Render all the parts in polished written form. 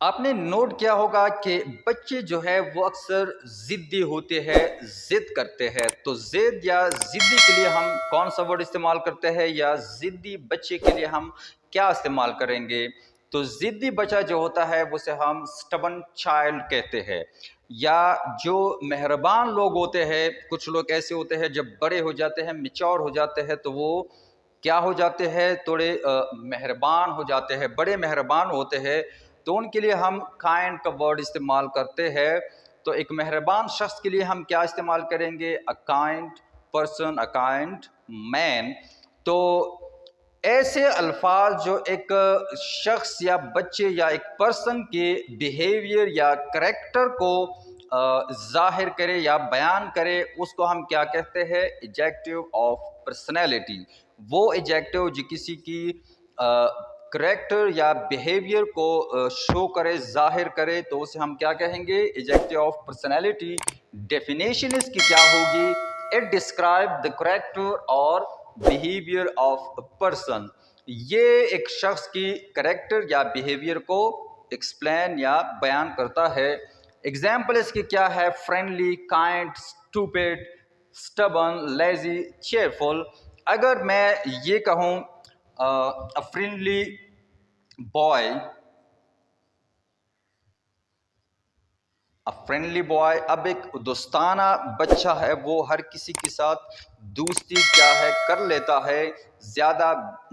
آپ نے نوٹ کیا ہوگا کہ بچے جو ہے وہ اکثر ضدی ہوتے ہیں، ضد کرتے ہیں۔ تو ضد یا ضدی کے لیے ہم کون سا ورڈ استعمال کرتے ہیں، یا ضدی بچے کے لیے ہم کیا استعمال کریں گے؟ تو ضدی بچہ جو ہوتا ہے اسے ہم سٹبن چائلڈ کہتے ہیں۔ یا جو مہربان لوگ ہوتے ہیں، کچھ لوگ ایسے ہوتے ہیں جب بڑے ہو جاتے ہیں، میچور ہو جاتے ہیں، تو وہ کیا ہو جاتے ہیں، تھوڑے مہربان ہو جاتے ہیں، بڑے مہربان ہوتے ہیں، تو ان کے لیے ہم کائنڈ کا ورڈ استعمال کرتے ہیں۔ تو ایک مہربان شخص کے لیے ہم کیا استعمال کریں گے؟ A kind person, a kind man. تو ایسے الفاظ جو ایک شخص یا بچے یا ایک پرسن کے بیہیویئر یا کریکٹر کو ظاہر کرے یا بیان کرے، اس کو ہم کیا کہتے ہیں؟ Adjective of personality. وہ ایڈجیکٹو جو کسی کی کریکٹر یا بیہیویئر کو شو کرے، ظاہر کرے، تو اسے ہم کیا کہیں گے؟ Adjective of personality. ڈیفینیشن اس کی کیا ہوگی؟ اٹ ڈسکرائب دا کریکٹر اور بیہیویئر آف پرسن۔ یہ ایک شخص کی کریکٹر یا بیہیویئر کو ایکسپلین یا بیان کرتا ہے۔ ایگزامپل اس کی کیا ہے؟ Friendly, kind, stupid, stubborn, lazy, cheerful. اگر میں یہ کہوں a friendly boy، اب ایک دوستانہ بچہ ہے، وہ ہر کسی کے ساتھ دوستی کیا ہے کر لیتا ہے، زیادہ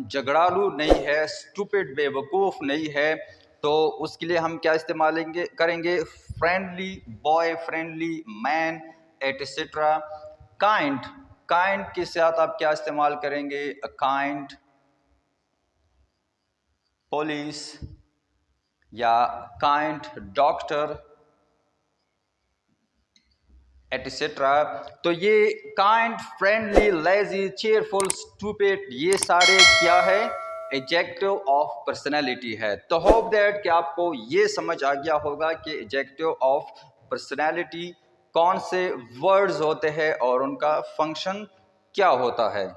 جھگڑالو نہیں ہے، اسٹوپڈ بے وقوف نہیں ہے، تو اس کے لیے ہم کیا استعمال کریں گے؟ فرینڈلی بوائے، فرینڈلی مین، ایٹسٹرا۔ کائنڈ کے ساتھ آپ کیا استعمال کریں گے؟ کائنڈ پولیس یا کائنڈ ڈاکٹر ایٹسٹرا۔ تو یہ kind, friendly, lazy, cheerful, stupid, یہ سارے کیا ہے؟ ایڈجیکٹو آف پرسنالٹی ہے۔ تو ہوپ دیٹ کہ آپ کو یہ سمجھ آ گیا ہوگا کہ ایڈجیکٹو آف پرسنالٹی کون سے ورڈز ہوتے ہیں اور ان کا فنکشن کیا ہوتا ہے۔